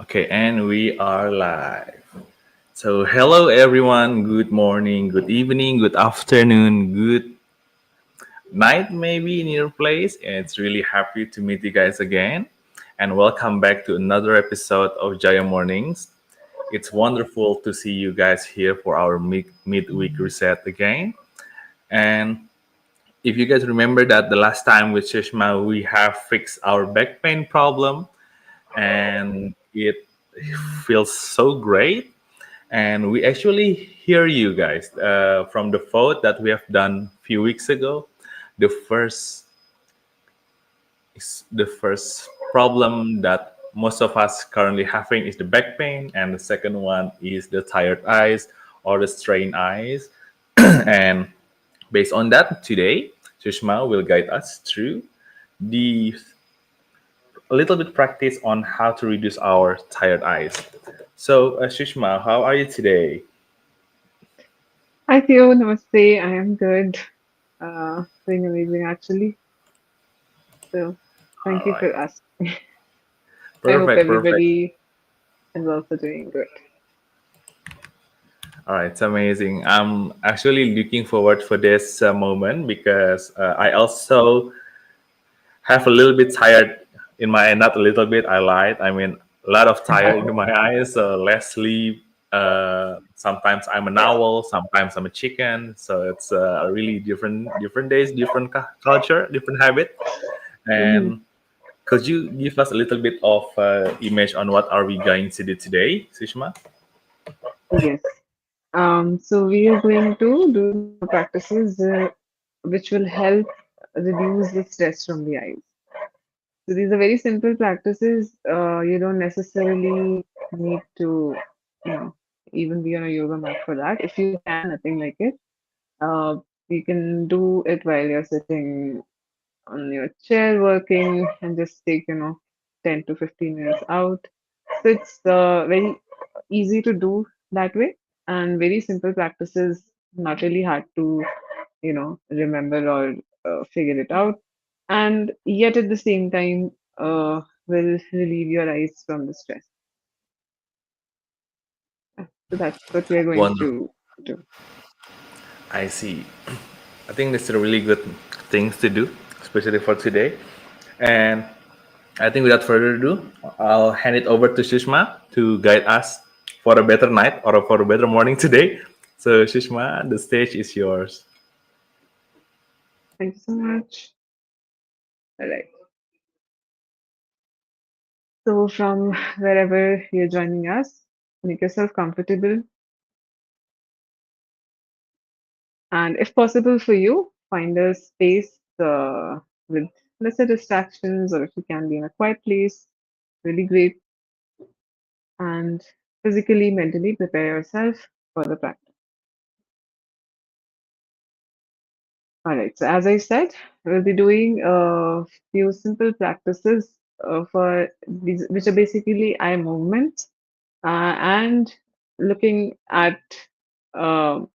Okay, and we are live. So, hello everyone. Good morning, good evening, good afternoon, good night, maybe in your place. And it's really happy to meet you guys again. And welcome back to another episode of Jaya Mornings. It's wonderful to see you guys here for our midweek reset again. And if you guys remember that the last time with Shishma, we have fixed our back pain problem and it feels so great. And we actually hear you guys from the vote that we have done a few weeks ago. The first the first problem that most of us currently having is the back pain, and the second one is the tired eyes or the strained eyes. And based on that, today Sushma will guide us through the a little bit practice on how to reduce our tired eyes. So, Sushma, how are you today? Hi Theo, namaste. I am good. Doing amazing actually. So thank All you right, for asking. I hope perfect, perfect. everybody is also doing good. All right, it's amazing. I'm actually looking forward for this moment because I also have a little bit tired in my not a little bit. I lied. I mean, a lot of tired in my eyes. Less sleep. Sometimes I'm an Yeah. owl. Sometimes I'm a chicken. So it's really different days, different culture, different habit. hmm And could you give us a little bit of image on what are we going to do today, Sushma? Yes. So we are going to do some practices which will help reduce the stress from the eyes. So these are very simple practices. You don't necessarily need to, you know, even be on a yoga mat for that. If you can, nothing like it. Uh, you can do it while you're sitting on your chair working and just take 10 to 15 minutes out. So it's very easy to do that way, and very simple practices, not really hard to remember or figure it out, and yet at the same time will relieve your eyes from the stress. So that's what we're going Wonderful. to do. I see. I think that's a really good things to do, especially for today. And I think without further ado, I'll hand it over to Shishma to guide us for a better night or for a better morning today. So, Shishma, the stage is yours. Thank you so much. All right. So from wherever you're joining us, make yourself comfortable. And if possible for you, find a space with lesser distractions, or if you can be in a quiet place, really great. And physically, mentally prepare yourself for the practice. All right. So, as I said, we'll be doing a few simple practices for these, which are basically eye movements and looking at um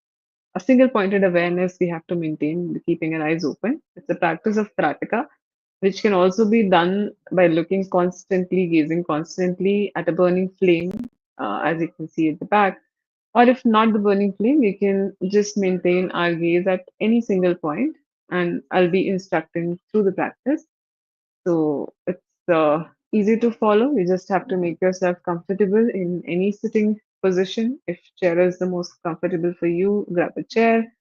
a single pointed awareness we have to maintain, keeping our eyes open. It's a practice of pratika, which can also be done by looking constantly, gazing constantly at a burning flame, as you can see at the back. Or if not the burning flame, we can just maintain our gaze at any single point, and I'll be instructing through the practice. So it's easy to follow. You just have to make yourself comfortable in any sitting position. If chair is the most comfortable for you, grab a chair,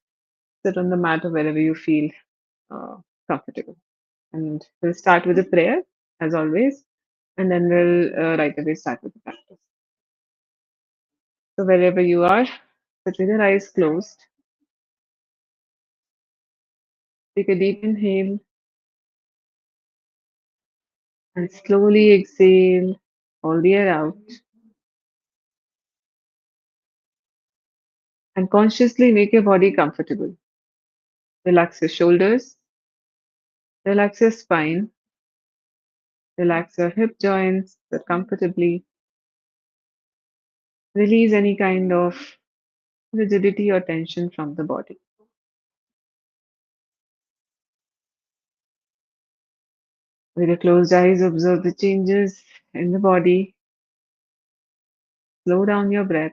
sit on the mat or wherever you feel uh, comfortable. And we'll start with a prayer, as always, and then we'll right away start with the practice. So wherever you are, sit with your eyes closed. Take a deep inhale and slowly exhale all the air out. And consciously make your body comfortable. Relax your shoulders, relax your spine, relax your hip joints, sit comfortably. Release any kind of rigidity or tension from the body. With your closed eyes, observe the changes in the body. slow down your breath.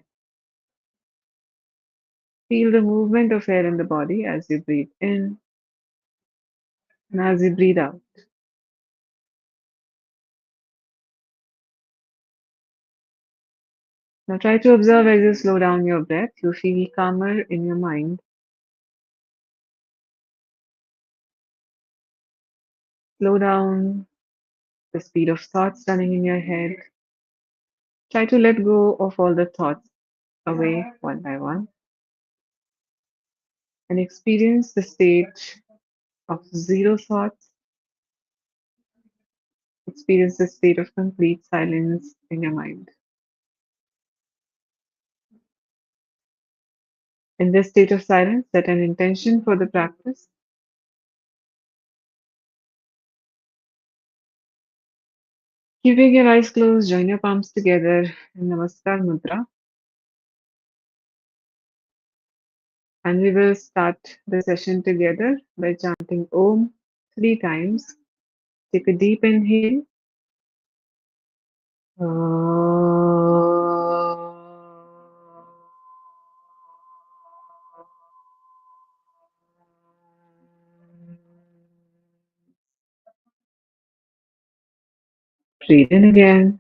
Feel the movement of air in the body as you breathe in and as you breathe out. Now try to observe as you slow down your breath, you feel calmer in your mind. Slow down the speed of thoughts running in your head. Try to let go of all the thoughts away one by one and experience the state of zero thoughts. Experience the state of complete silence in your mind. In this state of silence, set an intention for the practice. Keeping your eyes closed, join your palms together in Namaskar Mudra, and we will start the session together by chanting Om 3 times. Take a deep inhale. Breathe in again.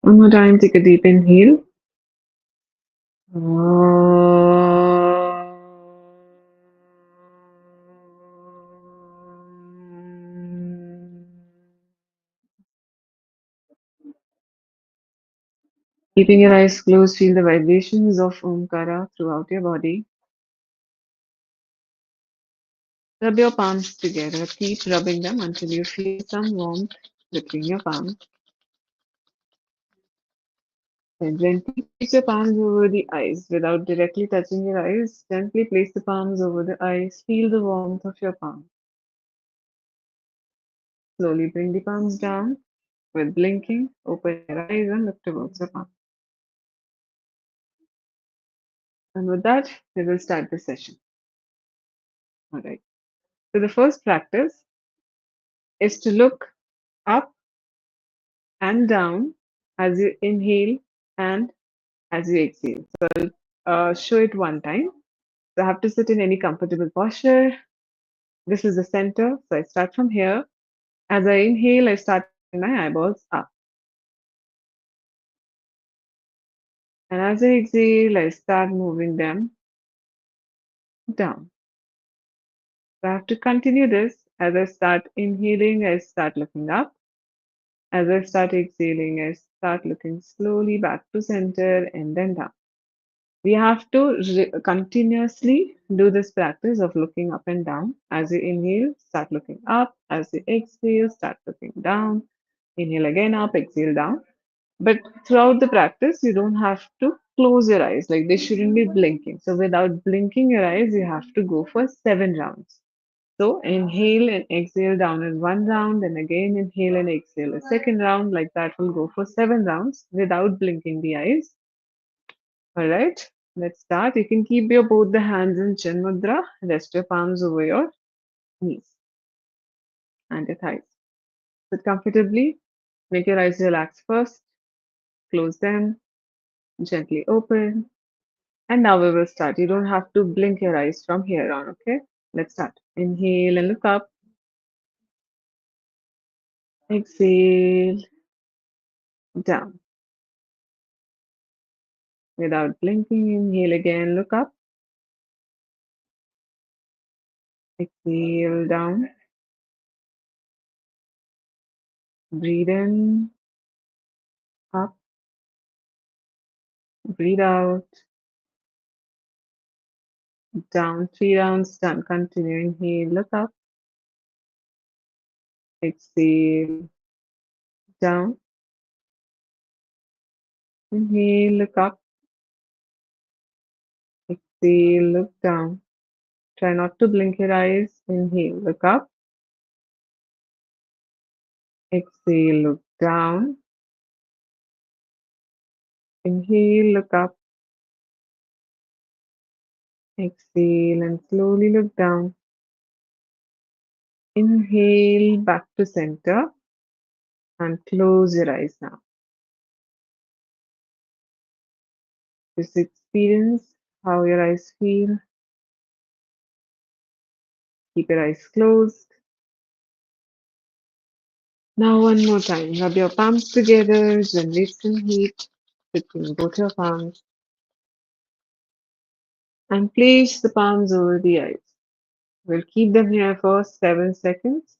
One more time, take a deep inhale. Keeping your eyes closed, feel the vibrations of Omkara throughout your body. Rub your palms together. Keep rubbing them until you feel some warmth between your palms. Then gently place your palms over the eyes without directly touching your eyes. Gently place the palms over the eyes. Feel the warmth of your palm. Slowly bring the palms down. With blinking, open your eyes and look towards your palm. And with that, we will start the session. All right. So the first practice is to look up and down as you inhale and as you exhale. So I'll show it one time. So I have to sit in any comfortable posture. This is the center. So I start from here. As I inhale, I start moving my eyeballs up. And as I exhale, I start moving them down. So I have to continue this. As I start inhaling, I start looking up. As I start exhaling, I start looking slowly back to center and then down. We have to continuously do this practice of looking up and down. As you inhale, start looking up. As you exhale, start looking down. Inhale again up, exhale down. But throughout the practice, you don't have to close your eyes. Like they shouldn't be blinking. So without blinking your eyes, you have to go for 7 rounds. So inhale and exhale down in 1 round, and again inhale and exhale a second round. Like that will go for 7 rounds without blinking the eyes. All right, let's start. You can keep your both the hands in chin mudra. Rest your palms over your knees and your thighs. Sit comfortably. Make your eyes relax first. Close them. Gently open. And now we will start. You don't have to blink your eyes from here on. Okay. Let's start. Inhale and look up. Exhale down. Without blinking, inhale again. Look up. Exhale down. Breathe in. Up. Breathe out. Down. 3 rounds done. Continue. Inhale. Look up. Exhale down. Inhale. Look up. Exhale. Look down. Try not to blink your eyes. Inhale. Look up. Exhale. Look down. Inhale, look up, exhale, and slowly look down. Inhale back to center and close your eyes now. Just experience how your eyes feel. Keep your eyes closed. Now, one more time. Rub your palms together, generate some heat between both your palms, and place the palms over the eyes. We'll keep them here for 7 seconds.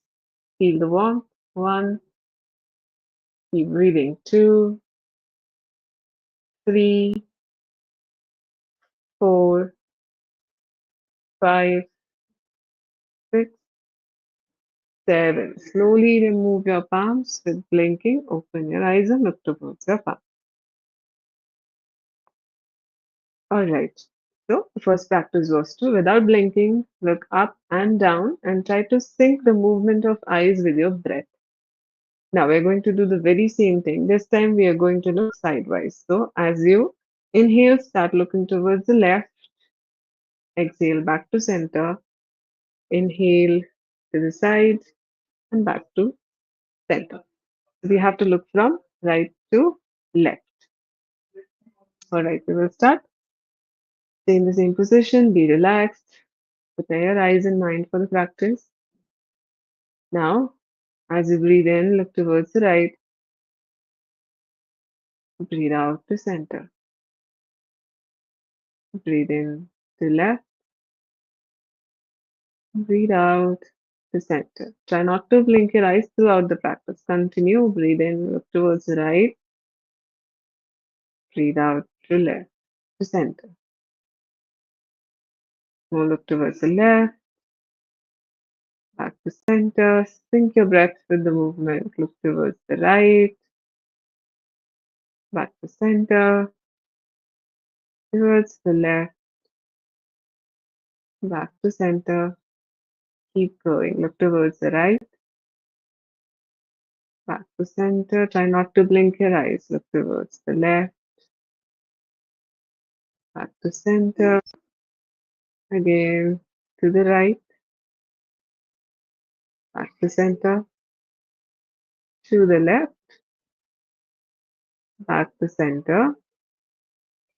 Feel the warmth. 1, keep breathing. 2, 3, 4, 5, 6, 7. Slowly remove your palms with blinking. Open your eyes and look towards your palm. All right. So the first practice was to, without blinking, look up and down and try to sync the movement of eyes with your breath. Now we're going to do the very same thing. This time we are going to look sidewise. So as you inhale, start looking towards the left. Exhale back to center. Inhale to the side and back to center. We have to look from right to left. All right, we will start. Stay in the same position. Be relaxed. Prepare your eyes and mind for the practice. Now, as you breathe in, look towards the right. Breathe out to center. Breathe in to left. Breathe out to center. Try not to blink your eyes throughout the practice. Continue. Breathe in, look towards the right. Breathe out to left, to center. Now look towards the left, back to center. Sync your breath with the movement. Look towards the right, back to center. Towards the left, back to center. Keep going. Look towards the right, back to center. Try not to blink your eyes. Look towards the left, back to center. Again, to the right, back to center. To the left, back to center.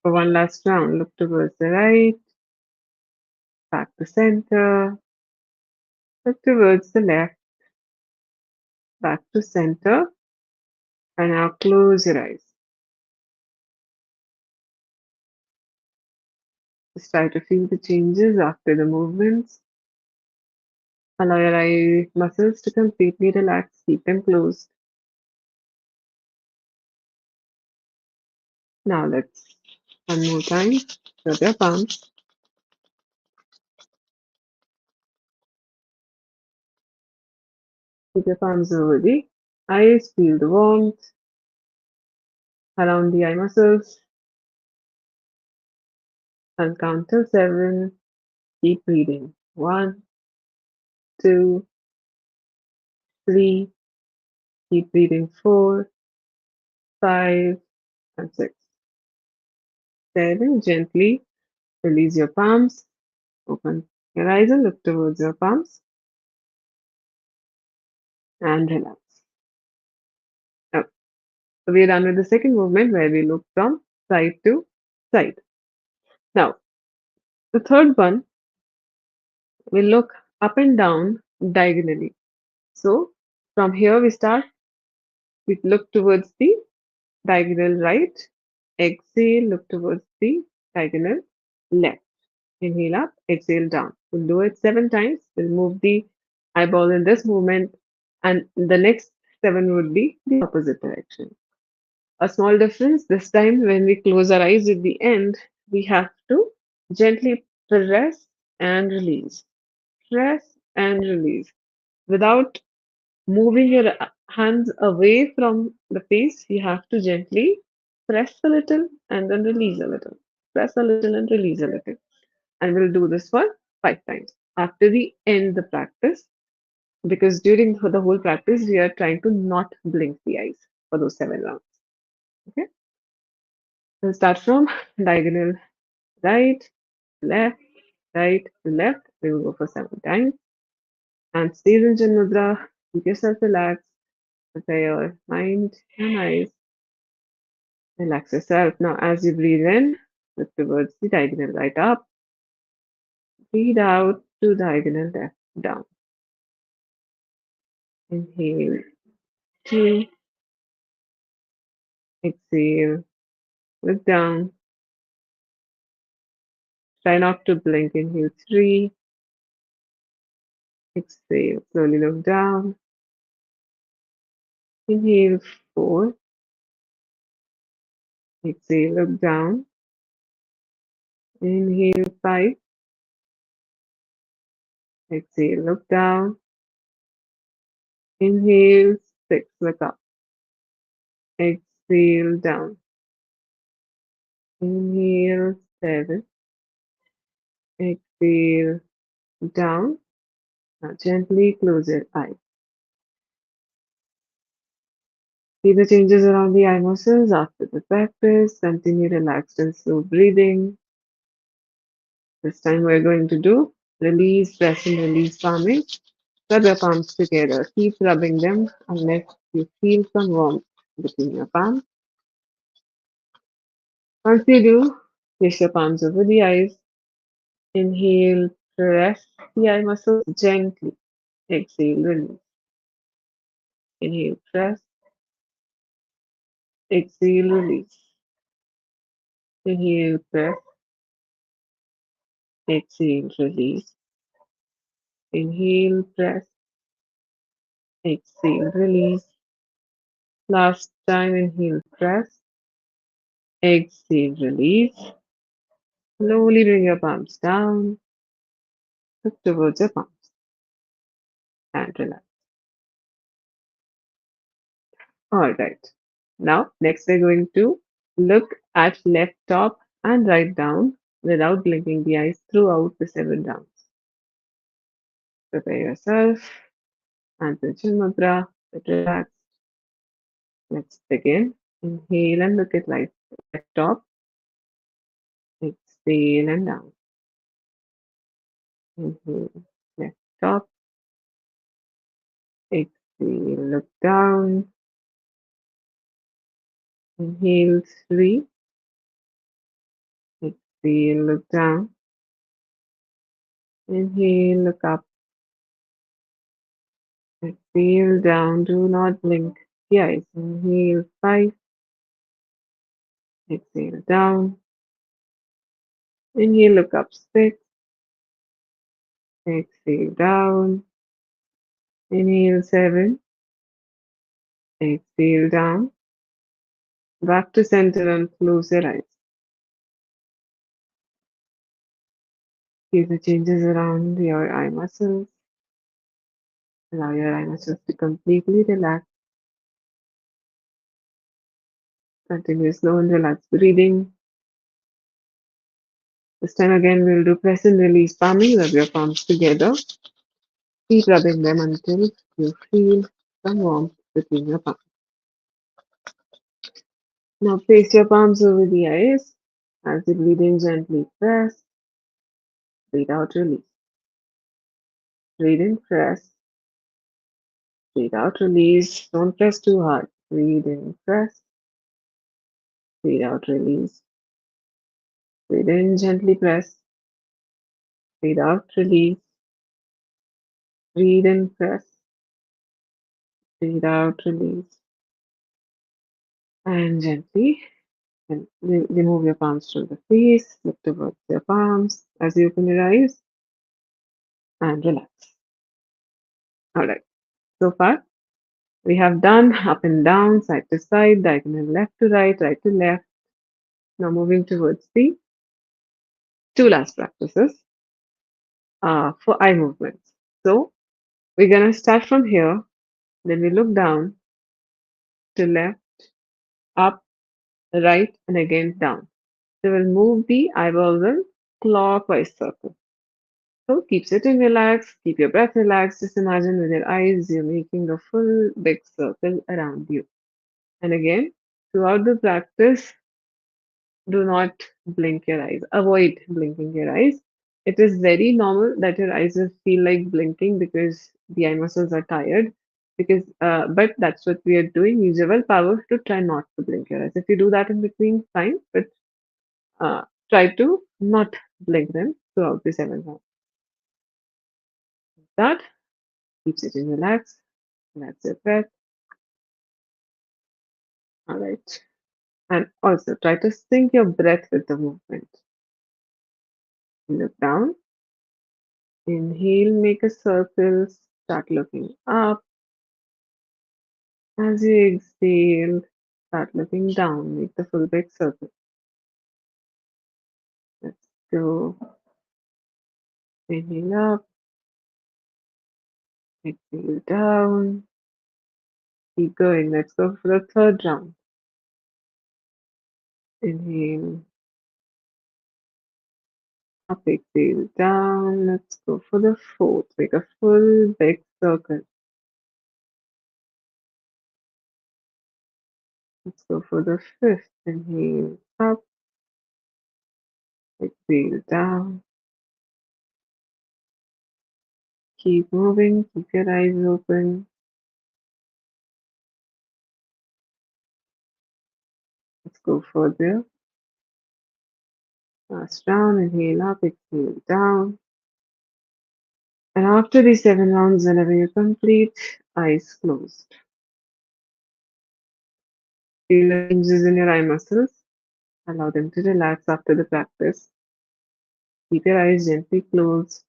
For one last round, look towards the right, back to center. Look towards the left, back to center. And now close your eyes. Just try to feel the changes after the movements. Allow your eye muscles to completely relax. Keep them closed. Now let's one more time. Rub your palms. Keep your palms over the eyes. Feel the warmth around the eye muscles. And count till 7. Keep breathing. 1, 2, 3. Keep breathing. 4, 5, and 6. 7. Gently release your palms. Open your eyes and look towards your palms and relax. Now, so we are done with the second movement where we look from side to side. Now, the third one, we look up and down diagonally. So, from here we start, we look towards the diagonal right. Exhale, look towards the diagonal left. Inhale up, exhale down. We'll do it 7 times. We'll move the eyeball in this movement, and the next 7 would be the opposite direction. A small difference this time when we close our eyes at the end, we have to gently press and release. Press and release. Without moving your hands away from the face, you have to gently press a little and then release a little. Press a little and release a little. And we'll do this for 5 times. After we end the practice, because during the whole practice, we are trying to not blink the eyes for those 7 rounds. Okay. We'll start from diagonal right, left, right to left. We will go for 7 times. And stay in Chin Mudra. Keep yourself relaxed. Prepare your mind and eyes. Relax yourself. Now, as you breathe in, look towards the diagonal right up. Breathe out to diagonal left down. Inhale, 2. Exhale, look down. Try not to blink. Inhale, 3. Exhale, slowly look down. Inhale, 4. Exhale, look down. Inhale, 5. Exhale, look down. Inhale, 6. Look up. Exhale, down. Inhale, 7. Exhale, down. Now gently close your eyes. See the changes around the eye muscles after the practice. Continue relaxed and slow breathing. This time we're going to do release, press and release palming. Rub your palms together. Keep rubbing them unless you feel some warmth between your palms. Once you do, place your palms over the eyes. Inhale, press the eye muscles gently. Exhale, release. Inhale, press. Exhale, release. Inhale, press. Exhale, release. Inhale, press. Exhale, release. Last time, inhale, press. Exhale, release. Slowly bring your palms down. Look towards your palms and relax. All right. Now, next we're going to look at left top and right down without blinking the eyes throughout the 7 rounds. Prepare yourself and the chin mudra. Get relaxed. Let's begin. Inhale and look at left top. Exhale and down. Inhale, left top. Exhale, look down. Inhale, 3. Exhale, look down. Inhale, look up. Exhale, down. Do not blink the eyes. Inhale, 5. Exhale, down. Inhale, look up, 6. Exhale, down. Inhale, 7. Exhale, down. Back to center and close your eyes. Feel the changes around your eye muscles. Allow your eye muscles to completely relax. Continue slow and relaxed breathing. This time again, we'll do press and release palming. Rub your palms together. Keep rubbing them until you feel some warmth between your palms. Now place your palms over the eyes. As you breathe in, gently press. Breathe out, release. Breathe in, press. Breathe out, release. Don't press too hard. Breathe in, press. Breathe out, release. Breathe in, gently press. Breathe out, release. Breathe in, press. Breathe out, release. And gently remove your palms from the face. Look towards your palms as you open your eyes and relax. All right. So far, we have done up and down, side to side, diagonal left to right to left. Now moving towards the two last practices for eye movements. So we're gonna start from here, then we look down to left, up, right, and again down. So we'll move the eyeballs in clockwise circle. So keep sitting relaxed, keep your breath relaxed. Just imagine with your eyes you're making a full big circle around you. And again, throughout the practice, Do not blink your eyes. Avoid blinking your eyes. It is very normal that your eyes will feel like blinking because the eye muscles are tired. But that's what we are doing. Use your willpower to try not to blink your eyes. If you do that in between, fine. But uh, try to not blink them throughout the 7 rounds. That keep sitting relaxed. That's your breath. All right. And also try to sync your breath with the movement. Look down. Inhale, make a circle. Start looking up. As you exhale, start looking down. Make the full big circle. Let's go. Inhale up. Exhale down. Keep going. Let's go for the third round. Inhale up. Exhale down. Let's go for the fourth. Make a full big circle. Let's go for the fifth. Inhale up. Exhale down. Keep moving. Keep your eyes open. Let's go further. Last round. Inhale up. Exhale down. And after these 7 rounds, whenever you complete, eyes closed. Feel the changes in your eye muscles. Allow them to relax after the practice. Keep your eyes gently closed.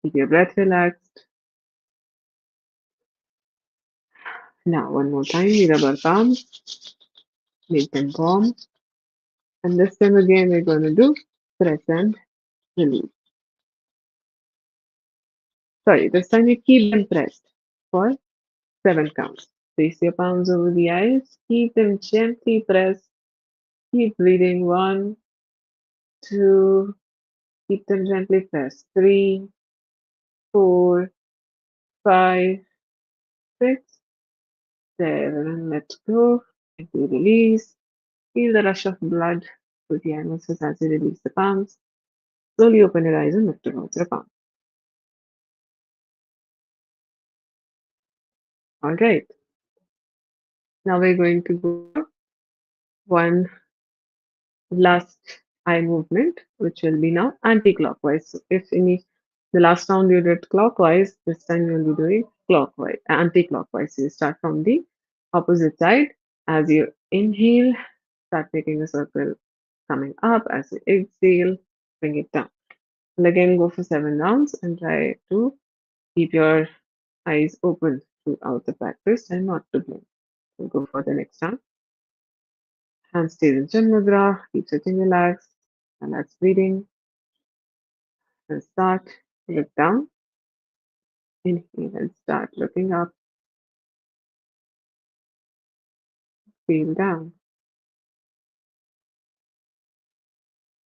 Keep your breath relaxed. Now, one more time, we rub our palms, make them warm. And this time again, we're going to do press and release. Sorry, this time you keep them pressed for 7 counts. Place your palms over the eyes. Keep them gently pressed. Keep breathing. 1, 2. Keep them gently pressed. 3, 4, 5, 6, 7. And let go. Gently release. Feel the rush of blood through the eye muscles as you release the palms. Slowly open your eyes and look towards your palm. All right. Now we're going to go for one last eye movement, which will be now anti-clockwise. So if any the last round you did clockwise, this time you'll be doing clockwise, anti-clockwise. So you start from the opposite side. As you inhale, start making a circle coming up. As you exhale, bring it down. And again, go for 7 rounds and try to keep your eyes open throughout the practice and not to blink. We'll go for the next round. Hands stays in Chan Mudra. Keep sitting relaxed. Relax breathing. And start. Look down. Inhale and start looking up. Feel down.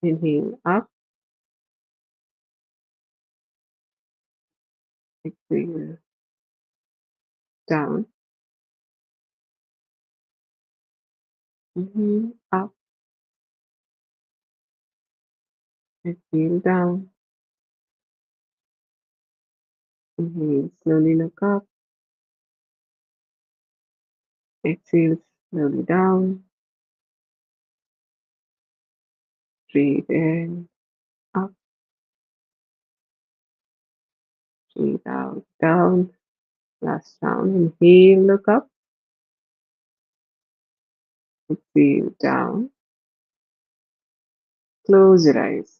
Inhale up. Exhale down. Inhale up. Exhale down. Inhale. Slowly look up. Exhale slowly down. Breathe in. Up. Breathe out. Down. Last round. Inhale. Look up. Exhale down. Close your eyes.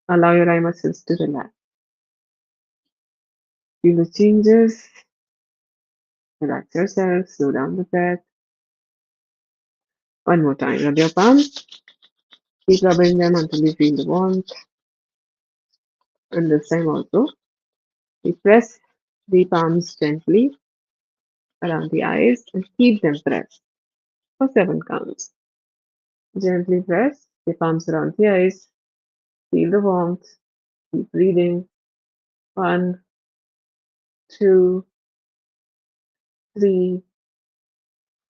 Allow your eye muscles to relax. Feel the changes. Relax yourself. Slow down the breath. One more time. Rub your palms. Keep rubbing them until you feel the warmth. And this time also, we press the palms gently around the eyes and keep them pressed for 7 counts. Gently press the palms around the eyes. Feel the warmth. Keep breathing. 1, 2, 3,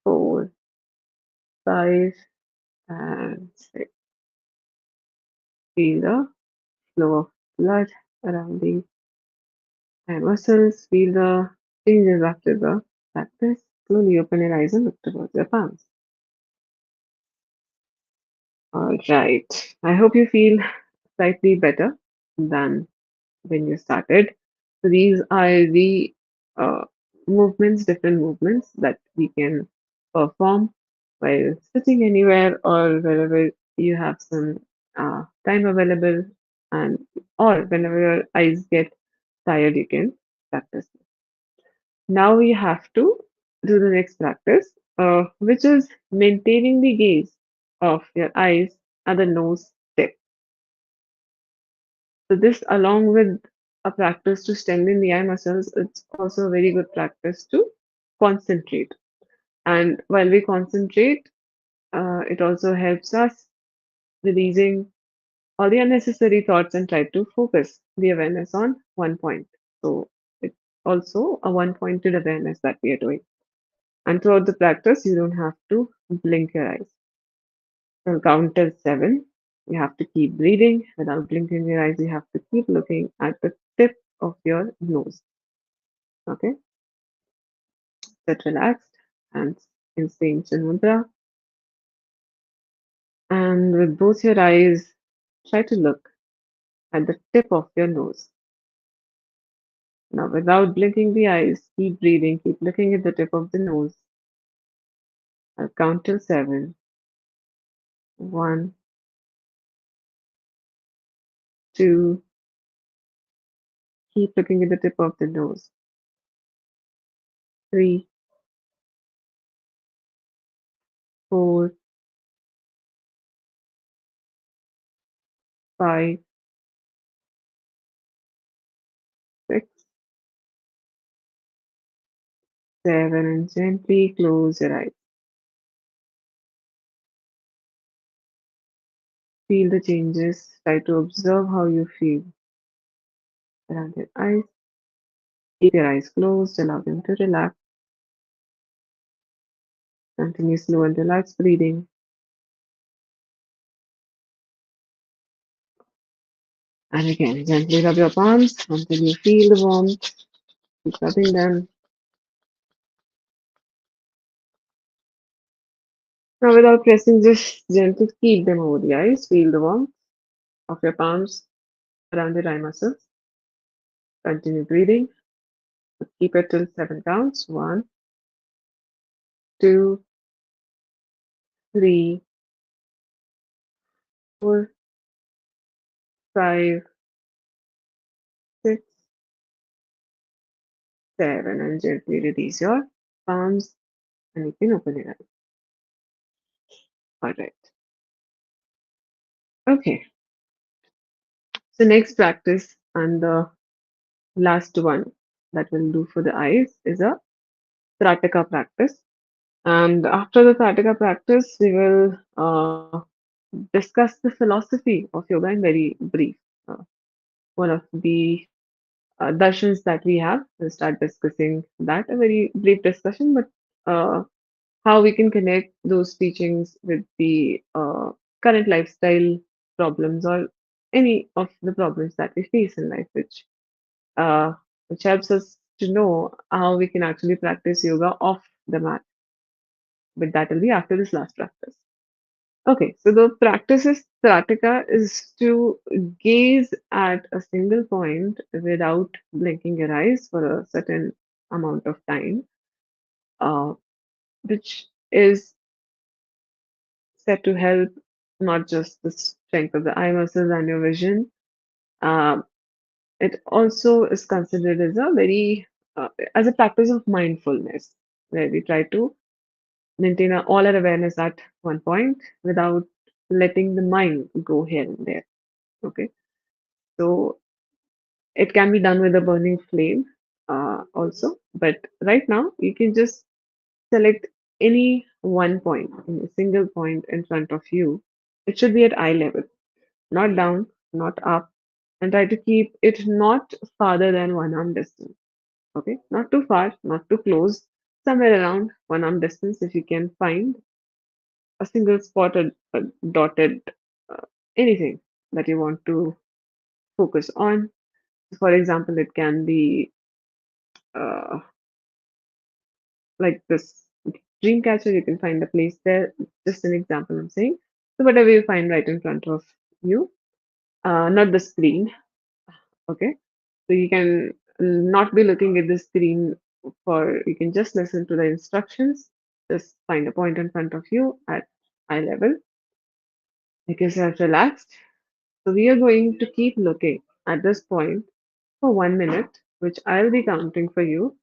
4, 5 and 6. Feel the flow of blood around the eye muscles. Feel the changes after the practice. Slowly open your eyes and look towards your palms. All right. I hope you feel slightly better than when you started. So these are the uh, movements, different movements that we can perform while sitting anywhere or wherever you have some time available, and or whenever your eyes get tired, you can practice. Now we have to do the next practice, which is maintaining the gaze of your eyes at the nose tip. So this, along with a practice to strengthen the eye muscles, it's also a very good practice to concentrate. And while we concentrate, it also helps us releasing all the unnecessary thoughts and try to focus the awareness on one point. So it's also a one-pointed awareness that we are doing. And throughout the practice, you don't have to blink your eyes. So count till 7. You have to keep breathing without blinking your eyes. You have to keep looking at the tip of your nose. Okay, sit relaxed and in same chin mudra. And with both your eyes, try to look at the tip of your nose. Now, without blinking the eyes, keep breathing, keep looking at the tip of the nose. I'll count till 7. 1, 2, keep looking at the tip of the nose. 3, 4, 5, 6, 7, and gently close your eyes. Feel the changes. Try to observe how you feel around your eyes. Keep your eyes closed, allow them to relax. Continue slow and relaxed breathing. And again, gently rub your palms until you feel the warmth. Keep rubbing them. Now, without pressing, just gently keep them over the eyes. Feel the warmth of your palms around your eye muscles. Continue breathing. Keep it till 7 counts. 1, 2, 3, 4, 5, 6, 7, and gently release your palms and you can open your eyes. All right. Okay. So next practice and the last one that we'll do for the eyes is a Prataka practice. And after the Prataka practice, we will discuss the philosophy of yoga in very brief. Uh, One of the darshans that we have, we'll start discussing that, a very brief discussion, but uh, how we can connect those teachings with the current lifestyle problems or any of the problems that we face in life, uh, which helps us to know how we can actually practice yoga off the mat. But that will be after this last practice. Okay, so the practice is Pratika is to gaze at a single point without blinking your eyes for a certain amount of time, uh, which is said to help not just the strength of the eye muscles and your vision. Um, it also is considered as a very as a practice of mindfulness, where we try to maintain all our awareness at one point without letting the mind go here and there. Okay, so it can be done with a burning flame also, but right now you can just select any one point, a single point in front of you. It should be at eye level, not down, not up, and try to keep it not farther than one arm distance. Okay, not too far, not too close, somewhere around one arm distance if you can find a single spotted, dotted, uh, anything that you want to focus on. For example, it can be uh, like this dream catcher. You can find a place there. Just an example, I'm saying. So whatever you find right in front of you, not the screen. Okay, so you can not be looking at the screen for. You can just listen to the instructions. Just find a point in front of you at eye level. Make yourself relaxed. So we are going to keep looking at this point for 1 minute, which I'll be counting for you.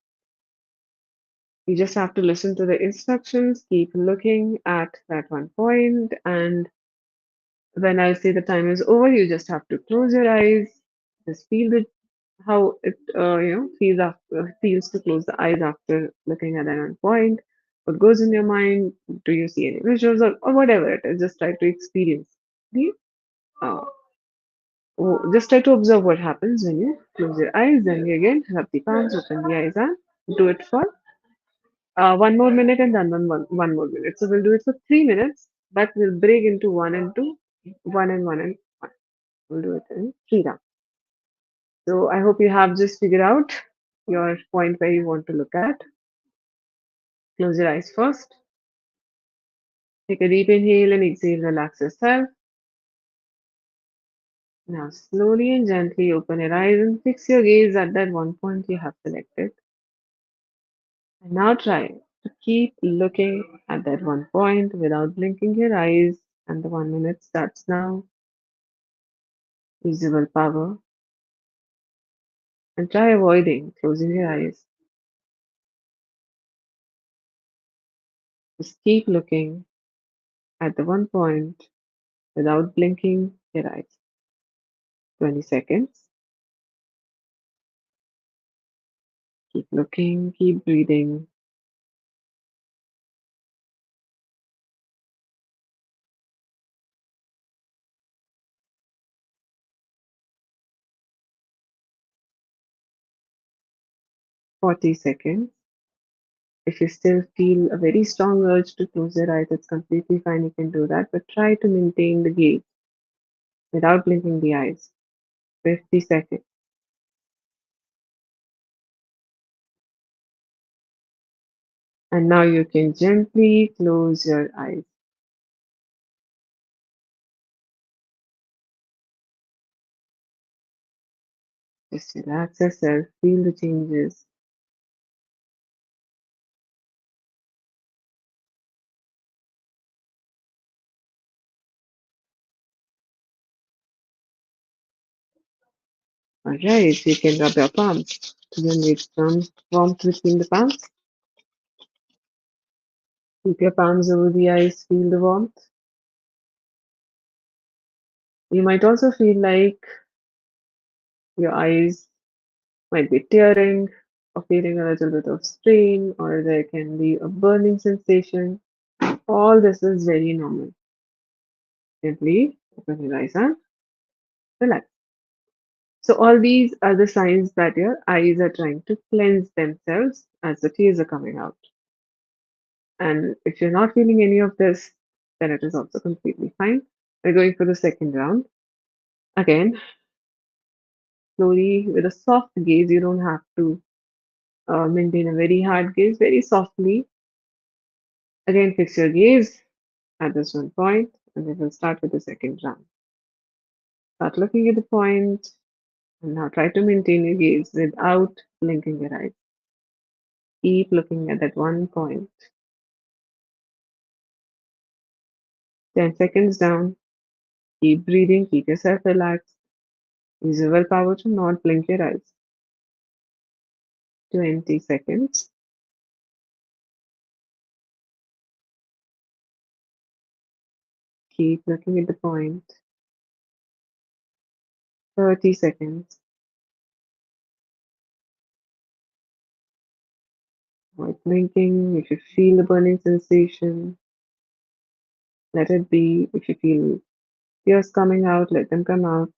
You just have to listen to the instructions, keep looking at that one point, and when I say the time is over, you just have to close your eyes, just feel the how it feels to close the eyes after looking at that one point. What goes in your mind? Do you see any visuals or whatever it is? Just try to experience. The, uh, just try to observe what happens when you close your eyes. Then you again rub the palms, open the eyes, and do it for 1 more minute and then one more minute. So we'll do it for 3 minutes, but we'll break into one and two, one and one and one. We'll do it in three rounds. So I hope you have just figured out your point where you want to look at. Close your eyes first. Take a deep inhale and exhale. Relax yourself. Now slowly and gently open your eyes and fix your gaze at that one point you have selected. And now try to keep looking at that one point without blinking your eyes. And the 1 minute starts now. Use your willpower and try avoiding closing your eyes. Just keep looking at the one point without blinking your eyes. 20 seconds. Keep looking, keep breathing. 40 seconds. If you still feel a very strong urge to close your eyes, it's completely fine. You can do that, but try to maintain the gaze without blinking the eyes. 50 seconds. And now you can gently close your eyes. Just relax yourself, feel the changes. Alright, you can rub your palms to generate some warmth between the palms. Keep your palms over the eyes, feel the warmth. You might also feel like your eyes might be tearing or feeling a little bit of strain, or there can be a burning sensation. All this is very normal. Gently open your eyes and relax. So, all these are the signs that your eyes are trying to cleanse themselves as the tears are coming out. And if you're not feeling any of this, then it is also completely fine. We're going for the second round. Again, slowly with a soft gaze, you don't have to maintain a very hard gaze, very softly. Again, fix your gaze at this one point, and we will start with the second round. Start looking at the point, and now try to maintain your gaze without blinking your eyes. Keep looking at that one point. 10 seconds down. Keep breathing, keep yourself relaxed. Use your willpower to not blink your eyes. 20 seconds. Keep looking at the point. 30 seconds. Avoid blinking. If you feel the burning sensation, let it be. If you feel tears coming out, let them come out.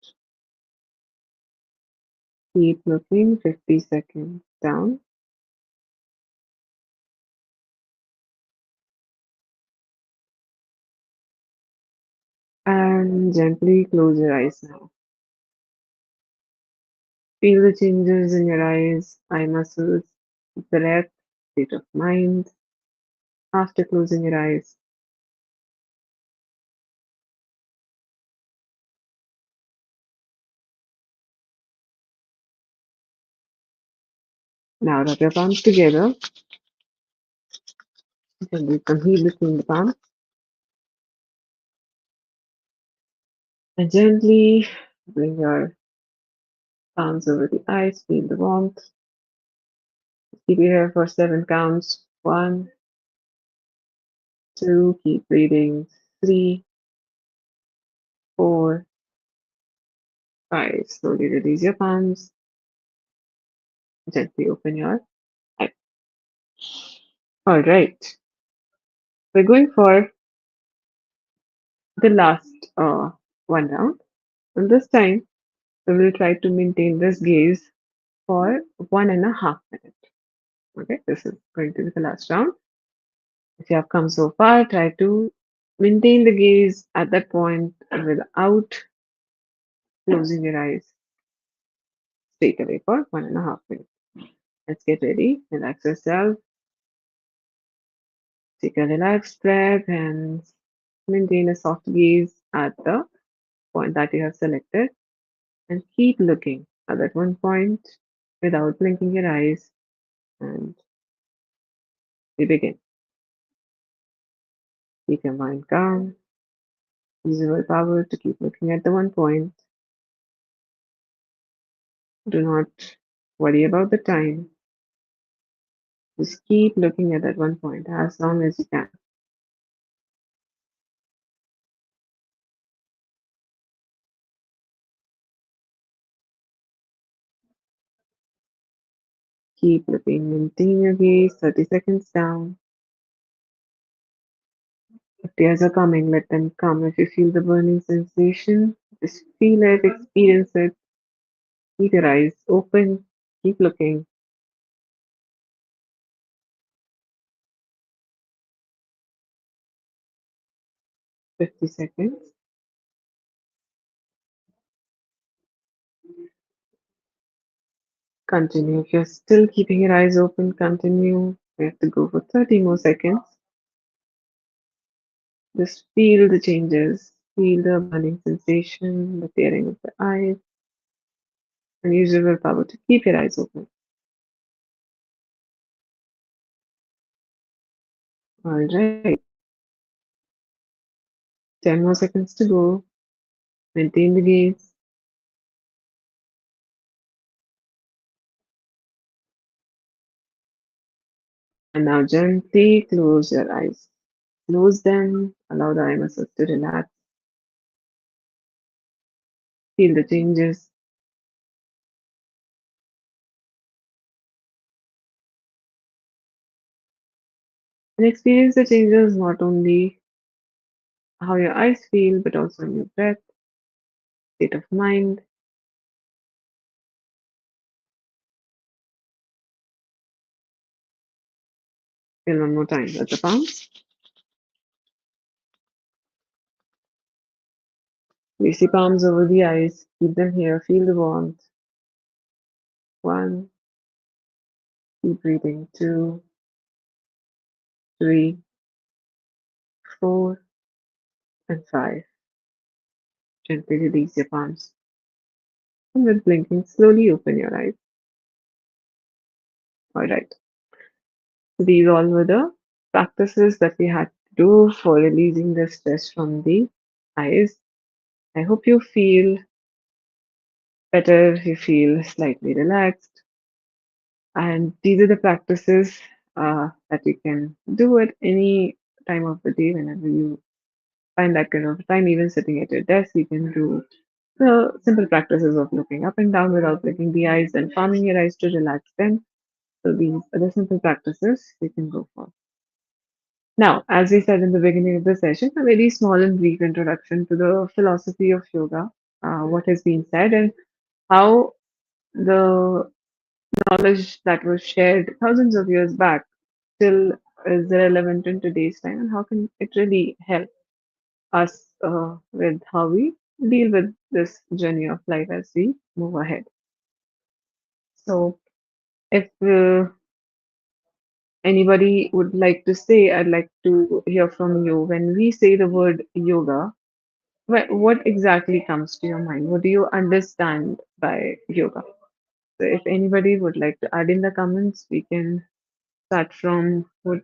Keep looking. 50 seconds down. And gently close your eyes now. Feel the changes in your eyes, eye muscles, breath, state of mind after closing your eyes. Now rub your palms together, gently complete between the palms, and gently bring your palms over the eyes, feel the warmth. Keep it here for 7 counts. One, two, keep breathing. Three, four, five. Slowly release your palms, gently open your eyes. All right, we're going for the last one round. And this time, we will try to maintain this gaze for 1.5 minutes. Okay, this is going to be the last round. If you have come so far, try to maintain the gaze at that point without closing your eyes straight away for 1.5 minutes. Let's get ready. Relax yourself. Take a relaxed breath and maintain a soft gaze at the point that you have selected. And keep looking at that one point without blinking your eyes. And we begin. Keep your mind calm. Use your willpower to keep looking at the one point. Do not worry about the time. Just keep looking at that one point as long as you can. Keep looking. Maintain your gaze. 30 seconds down. If tears are coming, let them come. If you feel the burning sensation, just feel it, experience it. Keep your eyes open. Keep looking. 50 seconds. Continue. If you're still keeping your eyes open, continue. We have to go for 30 more seconds. Just feel the changes. Feel the burning sensation, the tearing of the eyes, and use your willpower to keep your eyes open. All right. 10 more seconds to go. Maintain the gaze. And now gently close your eyes. Close them. Allow the eye muscles to relax. Feel the changes. And experience the changes not only how your eyes feel, but also in your breath, state of mind. Feel one more time at the palms. Place the palms over the eyes. Keep them here. Feel the warmth. One. Keep breathing. Two, three, four, and five. Gently release your palms. And with blinking, slowly open your eyes. All right. So these all were the practices that we had to do for releasing the stress from the eyes. I hope you feel better, you feel slightly relaxed. And these are the practices that you can do at any time of the day whenever you find that kind of time, even sitting at your desk, you can do the simple practices of looking up and down without blinking the eyes and calming your eyes to relax them. So these are the simple practices you can go for. Now, as we said in the beginning of the session, a very small and brief introduction to the philosophy of yoga, what has been said, and how the knowledge that was shared thousands of years back still is relevant in today's time, and how can it really help us with how we deal with this journey of life as we move ahead. So, if anybody would like to say, I'd like to hear from you. When we say the word yoga, what exactly comes to your mind? What do you understand by yoga? So, if anybody would like to add in the comments, we can start from what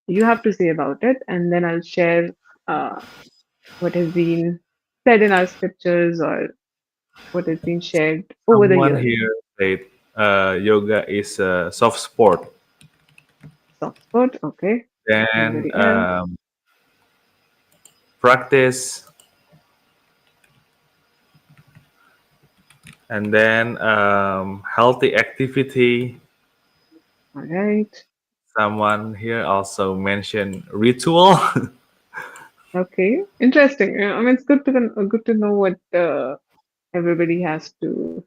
you have to say about it, and then I'll share uh, what has been said in our scriptures or what has been shared over the Someone years. here said yoga is a soft sport. Soft spot, okay. Then Anybody else? practice, and then healthy activity. All right. Someone here also mentioned ritual. Okay. Interesting. I mean, it's good to know what everybody has to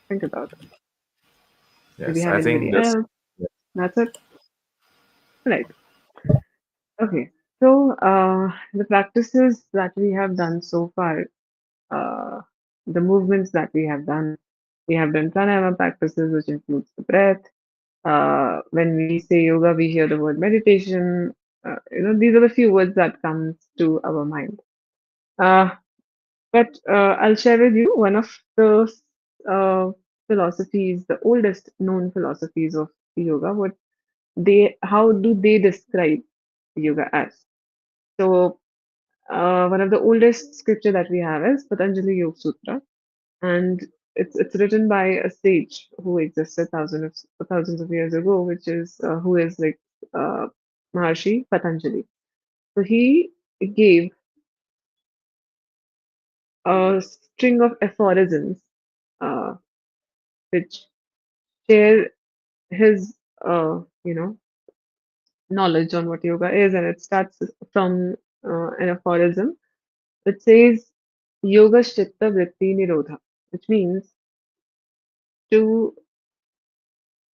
think about. Do we Yes, have I anybody think that's. else? That's it. Right. Okay. So, the practices that we have done so far, uh, the movements that we have done pranayama practices, which includes the breath. When we say yoga, we hear the word meditation. These are the few words that comes to our mind. Uh, but I'll share with you one of the uh, philosophies, the oldest known philosophies of yoga. How do they describe yoga as? So, one of the oldest scripture that we have is Patanjali Yoga Sutra, and it's written by a sage who existed thousands of years ago, which is who is like uh, Maharshi Patanjali. So he gave a string of aphorisms uh, which share his knowledge on what yoga is, and it starts from an aphorism which says Yoga Chitta Vritti Nirodha, which means to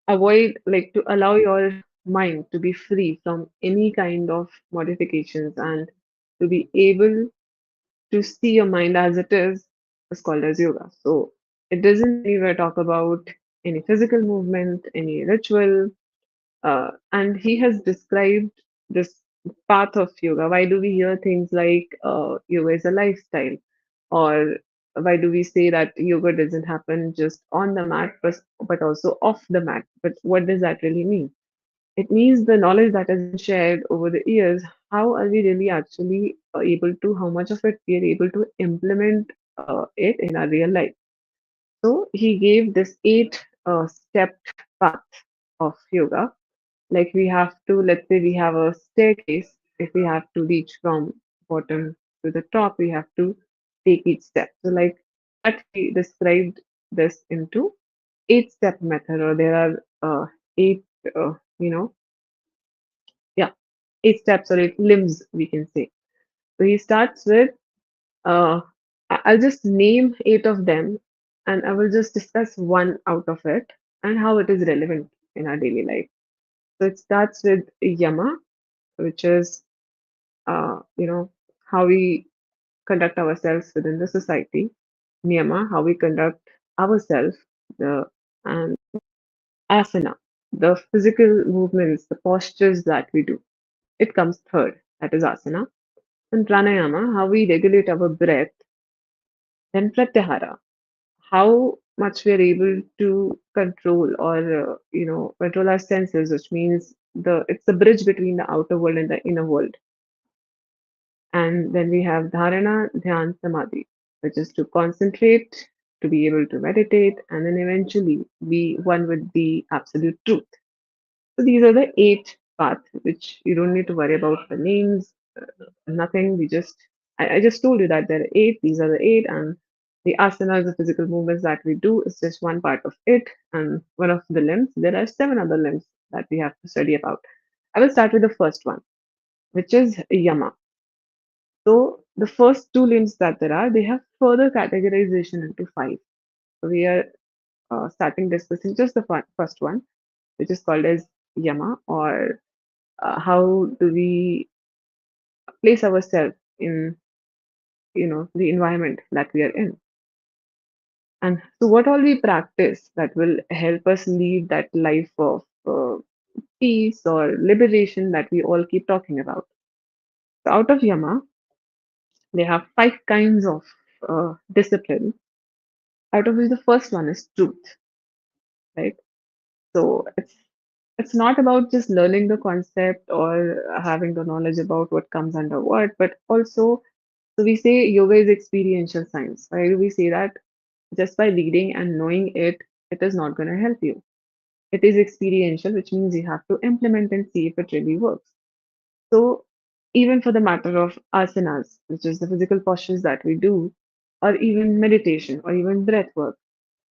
avoid, like, to allow your mind to be free from any kind of modifications and to be able to see your mind as it is called as yoga. So it doesn't anywhere talk about any physical movement, any ritual, and he has described this path of yoga. Why do we hear things like yoga is a lifestyle? Or why do we say that yoga doesn't happen just on the mat, but also off the mat? But what does that really mean? It means the knowledge that has been shared over the years. How are we really actually able to, how much of it we are able to implement it in our real life? So he gave this eight stepped path of yoga. Like we have to, let's say we have a staircase. If we have to reach from bottom to the top, we have to take each step. So like that he described this into eight-step method, or there are eight, uh, you know, yeah, eight steps or eight limbs, we can say. So he starts with, uh, I'll just name eight of them and I will just discuss one out of it and how it is relevant in our daily life. So it starts with Yama, which is, how we conduct ourselves within the society. Niyama, how we conduct ourselves, and asana, the physical movements, the postures that we do. It comes third, that is asana. And pranayama, how we regulate our breath. Then pratyahara, how much we are able to control or control our senses, which means it's the bridge between the outer world and the inner world. And then we have dharana, dhyan, samadhi, which is to concentrate, to be able to meditate, and then eventually be one with the absolute truth. So these are the eight paths, which you don't need to worry about the names, nothing. I just told you that there are eight. These are the eight, and the asanas, the physical movements that we do, is just one part of it, and one of the limbs. There are seven other limbs that we have to study about. I will start with the first one, which is yama. So the first two limbs that there are, they have further categorization into five. So we are starting discussing just the first one, which is called as yama, or how do we place ourselves in the environment that we are in. And so, what all we practice that will help us lead that life of peace or liberation that we all keep talking about. So, out of Yama, they have five kinds of discipline, out of which the first one is truth, right? So, it's not about just learning the concept or having the knowledge about what comes under what, but also, so we say yoga is experiential science. Why do we say that? Just by reading and knowing it, it is not going to help you. It is experiential, which means you have to implement and see if it really works. So, even for the matter of asanas, which is the physical postures that we do, or even meditation, or even breath work,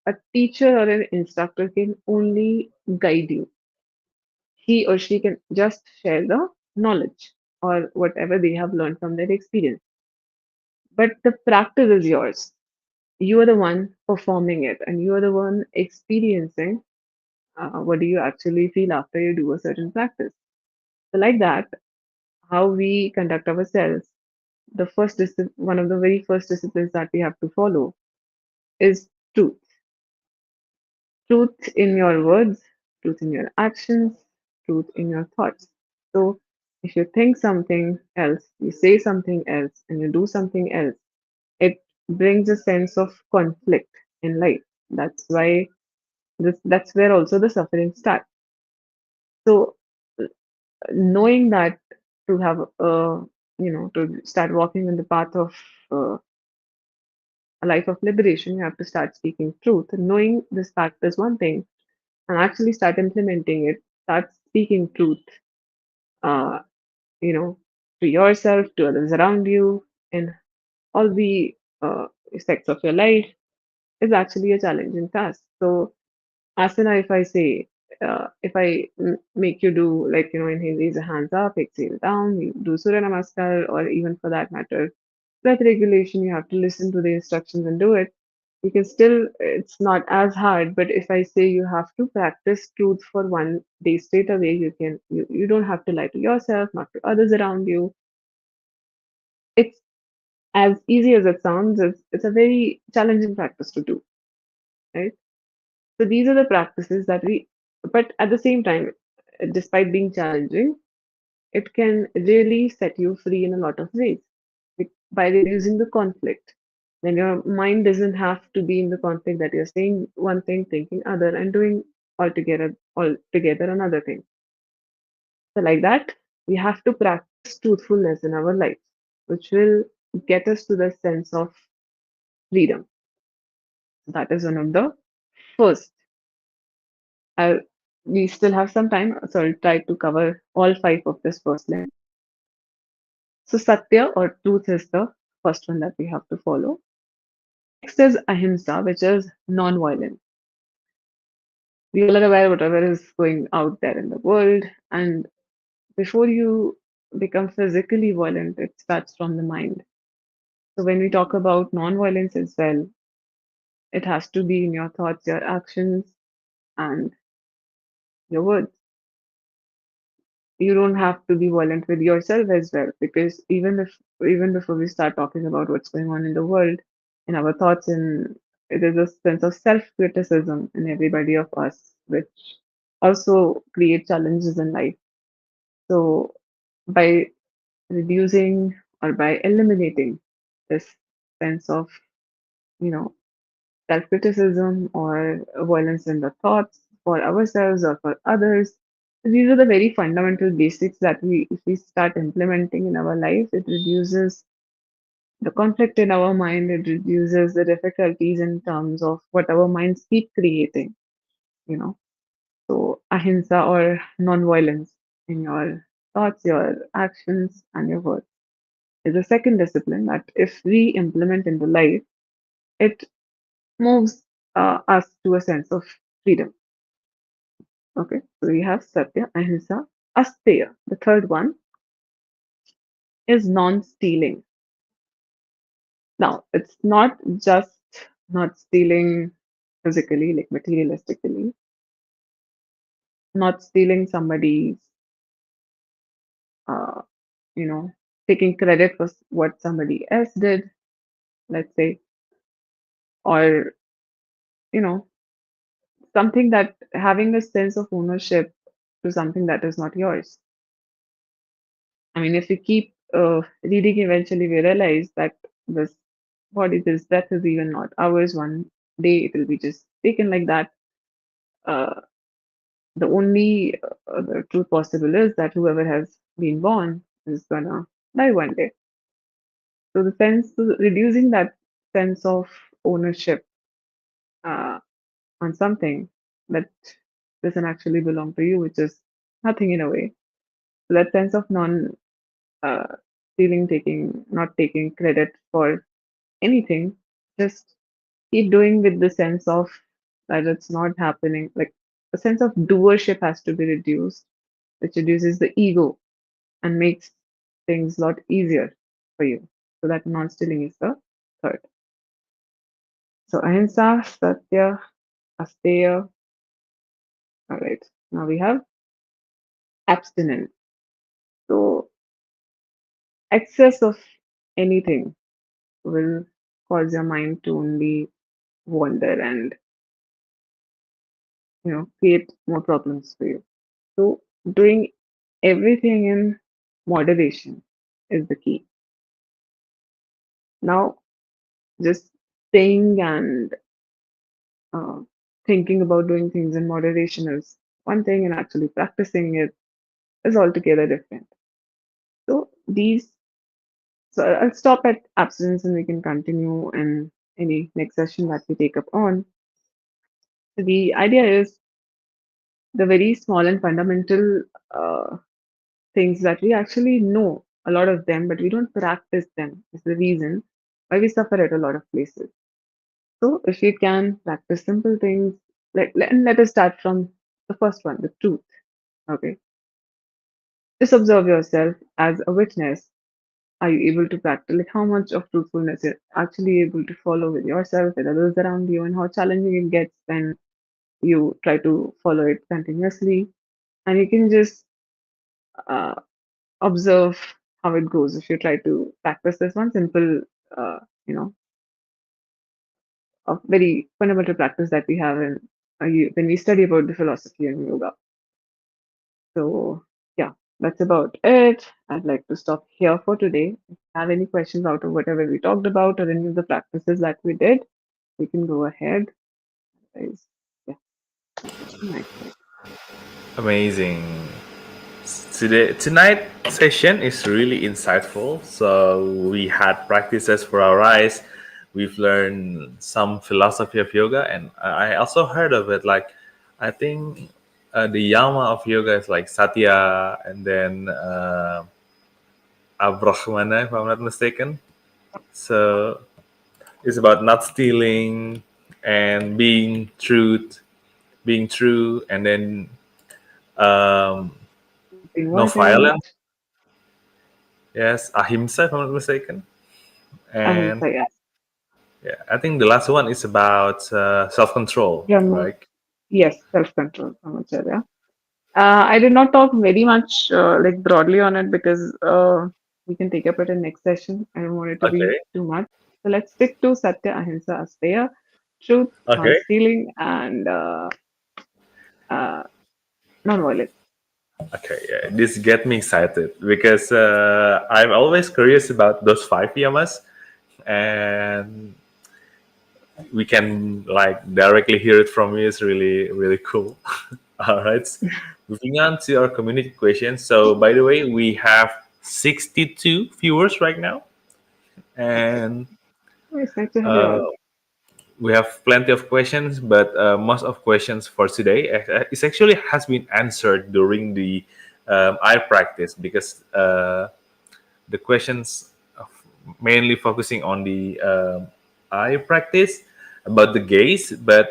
a teacher or an instructor can only guide you. He or she can just share the knowledge or whatever they have learned from their experience. But the practice is yours. You are the one performing it, and you are the one experiencing what do you actually feel after you do a certain practice. So, like that, how we conduct ourselves, one of the very first disciplines that we have to follow is truth. Truth in your words, truth in your actions, truth in your thoughts. So, if you think something else, you say something else, and you do something else, it brings a sense of conflict in life. That's why that's where also the suffering starts. So, knowing that to have to start walking in the path of uh, a life of liberation, you have to start speaking truth. Knowing this fact is one thing, and actually start implementing it, start speaking truth, uh, you know, to yourself, to others around you, in all the aspects of your life is actually a challenging task. So, asana, if I say, if I make you do, like, inhale, raise your hands up, exhale down, you do Surya Namaskar, or even for that matter, breath regulation, you have to listen to the instructions and do it. You can still, it's not as hard, but if I say you have to practice truth for one day straight away, you don't have to lie to yourself, not to others around you. It's as easy as it sounds, it's a very challenging practice to do, right? So these are the practices but at the same time, despite being challenging, it can really set you free in a lot of ways by reducing the conflict. Then your mind doesn't have to be in the conflict that you're saying one thing, thinking other, and doing altogether another thing. So like that, we have to practice truthfulness in our life, which will get us to the sense of freedom. That is one of the first. I'll, we still have some time, so I'll try to cover all five of this first line. So Satya or truth is the first one that we have to follow. Next is Ahimsa, which is non-violence. We all are aware whatever is going out there in the world, and before you become physically violent, it starts from the mind. So when we talk about non-violence as well, it has to be in your thoughts, your actions, and your words. You don't have to be violent with yourself as well, because even before we start talking about what's going on in the world, in our thoughts, and there's a sense of self-criticism in everybody of us, which also create challenges in life. So by reducing or by eliminating this sense of you know self-criticism or violence in the thoughts for ourselves or for others, these are the very fundamental basics that if we start implementing in our life, it reduces the conflict in our mind, it reduces the difficulties in terms of what our minds keep creating, you know. So ahimsa or non-violence in your thoughts, your actions, and your words is a second discipline that if we implement into life, it moves us to a sense of freedom. Okay, so we have Satya, Ahimsa, Asteya. The third one is non-stealing. Now, it's not just not stealing physically, like materialistically, not stealing somebody's, uh, you know. taking credit for what somebody else did, let's say, or, you know, something that having a sense of ownership to something that is not yours. I mean, if we keep reading, eventually we realize that this body, this breath is even not ours. One day it will be just taken like that. Uh, the only the truth possible is that whoever has been born is gonna die one day. So the sense, reducing that sense of ownership uh, on something that doesn't actually belong to you, which is nothing in a way. So that sense of non uh, stealing, taking, not taking credit for anything, just keep doing with the sense of that it's not happening. Like a sense of doership has to be reduced, which reduces the ego and makes things a lot easier for you. So that non-stealing is the third. So ahimsa, satya, asteya. All right. Now we have abstinence. So excess of anything will cause your mind to only wander and create more problems for you. So doing everything in moderation is the key. Now, just saying and uh, thinking about doing things in moderation is one thing, and actually practicing it is altogether different. So these, so I'll stop at abstinence, and we can continue in any next session that we take up on. So the idea is the very small and fundamental uh, things that we actually know a lot of them, but we don't practice them is the reason why we suffer at a lot of places. So if you can practice simple things, and let us start from the first one, the truth. Okay, just observe yourself as a witness. Are you able to practice? Like how much of truthfulness you're actually able to follow with yourself, with others around you, and how challenging it gets when you try to follow it continuously. And you can just uh, observe how it goes if you try to practice this one simple, uh, you know, a very fundamental practice that we have in when we study about the philosophy and yoga. So yeah, that's about it. I'd like to stop here for today. If you have any questions out of whatever we talked about or any of the practices that we did, we can go ahead. Guys. Yeah, nice. Amazing. Tonight session is really insightful. So we had practices for our eyes. We've learned some philosophy of yoga, and I also heard of it. Like, I think the yama of yoga is like satya, and then abrahmana, if I'm not mistaken. So it's about not stealing and being true, and then um, Being no violent, violence. Yes, ahimsa, if I'm not mistaken. And ahimsa, yes. yeah, I think the last one is about self-control, Brahma, right? yes, self-control, brahmacharya. I did not talk very much like broadly on it because we can take up it in next session. I don't want it to be Okay, too much. So let's stick to Satya, Ahimsa, Asteya, truth, okay, non-stealing, and uh, non-violence. okay. Yeah, this get me excited because I'm always curious about those five yamas, and we can like directly hear it from you. Is really really cool. All right, moving on to our community question. So, by the way, we have 62 viewers right now, and Nice to have you uh, all. we have plenty of questions, but most of questions for today is actually has been answered during the I practice because the questions mainly focusing on the I practice about the gaze, but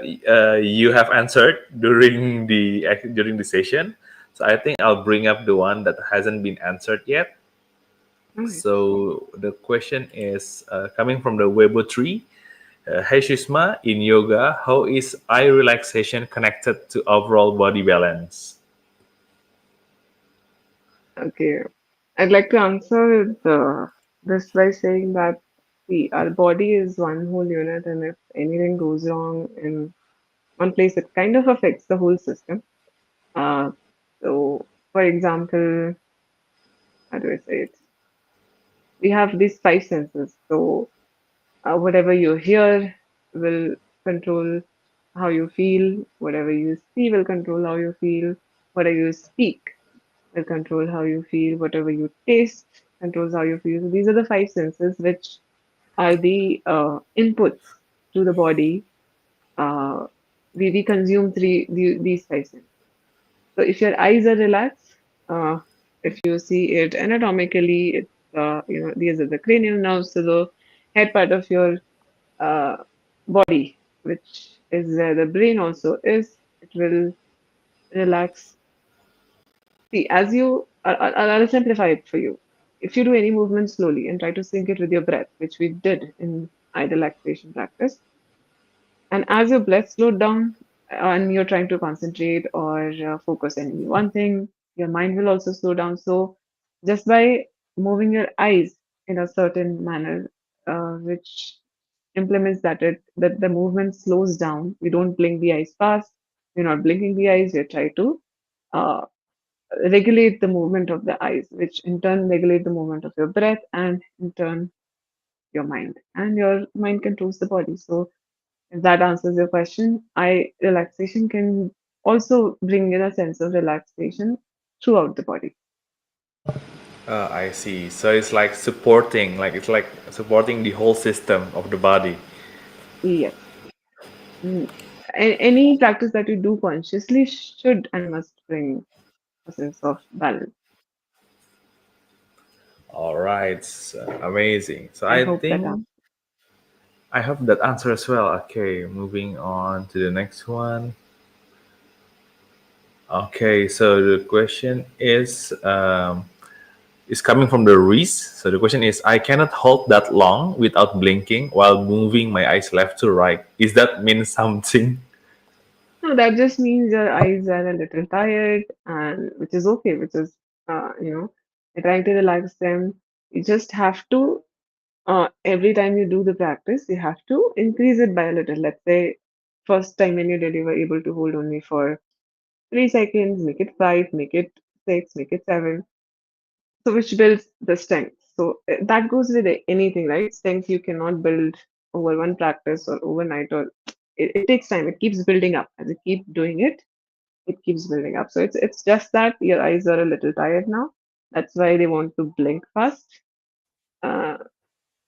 you have answered during the session. So I think I'll bring up the one that hasn't been answered yet. All right. So the question is coming from the Weibo tree. Hey Shishma, in yoga, how is eye relaxation connected to overall body balance? Okay. I'd like to answer this by saying that see, our body is one whole unit, and if anything goes wrong in one place, it kind of affects the whole system. Uh, so, for example, how do I say it? We have these five senses. So, whatever you hear will control how you feel. Whatever you see will control how you feel. Whatever you speak will control how you feel. Whatever you taste controls how you feel. So these are the five senses which are the inputs to the body. Uh, we consume these five senses. So if your eyes are relaxed, if you see it anatomically, it's these are the cranial nerves, so the head part of your uh, body, which is where the brain also is. It will relax. See, as you, I'll simplify it for you. If you do any movement slowly and try to sync it with your breath, which we did in eye relaxation practice, and as your breath slowed down and you're trying to concentrate or focus on any one thing, your mind will also slow down. So, just by moving your eyes in a certain manner, which implements that the movement slows down. We don't blink the eyes fast. We're not blinking the eyes. We try to uh, regulate the movement of the eyes, which in turn regulate the movement of your breath, and in turn your mind. And your mind controls the body. So if that answers your question, eye relaxation can also bring in a sense of relaxation throughout the body. I see. So it's like supporting, like it's like supporting the whole system of the body. Yes. Mm. Any practice that you do consciously should and must bring a sense of balance. All right, so amazing. So I I hope that think I have that answer as well. Okay, moving on to the next one. Okay, so the question is coming from the Reese. So the question is, I cannot hold that long without blinking while moving my eyes left to right. Is that mean something? no, that just means your eyes are a little tired, and which is okay, which is you're trying to relax them. You just have to every time you do the practice, you have to increase it by a little. Let's say first time when you did, you were able to hold only for 3 seconds, make it five, make it six, make it seven. So which builds the strength. So that goes with anything, right? Strength you cannot build over one practice or overnight, or it takes time. It keeps building up as you keep doing it. It keeps building up. So it's just that your eyes are a little tired now. That's why they want to blink fast, uh,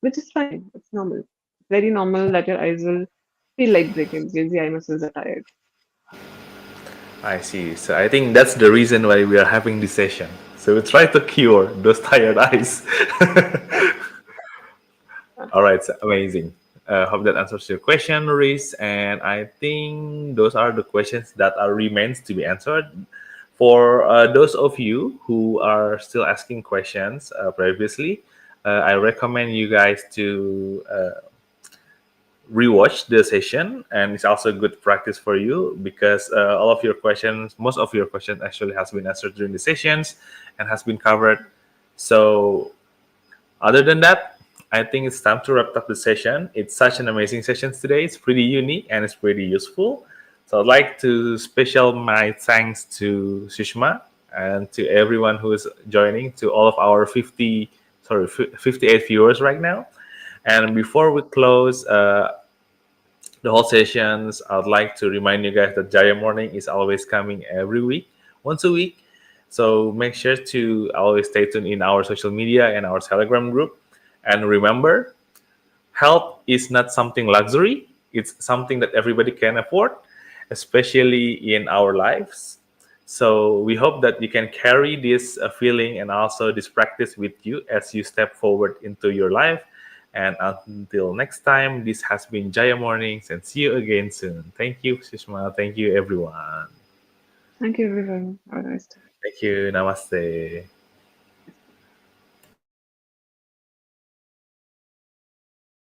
which is fine. It's normal. It's very normal that your eyes will feel like blinking because the eye muscles are tired. I see. So I think that's the reason why we are having this session. So we try to cure those tired eyes. Yeah. All right, so amazing. Hope that answers your question, Maurice. And I think those are the questions that are remains to be answered. For those of you who are still asking questions previously, I recommend you guys to rewatch the session, and it's also good practice for you because all of your questions, most of your questions, actually has been answered during the sessions and has been covered. So other than that, I think it's time to wrap up the session. It's such an amazing session today. It's pretty unique and it's pretty useful. So I'd like to special my thanks to Sushma and to everyone who is joining, to all of our 58 viewers right now. And before we close the whole sessions, I'd like to remind you guys that Jaya Morning is always coming every week, once a week. So make sure to always stay tuned in our social media and our Telegram group. And remember, health is not something luxury, it's something that everybody can afford, especially in our lives. So we hope that you can carry this feeling and also this practice with you as you step forward into your life. And until next time, this has been Jaya Mornings, and see you again soon. Thank you, Sushma. Thank you, everyone. Thank you, everyone. Have a nice day. Thank you. Namaste.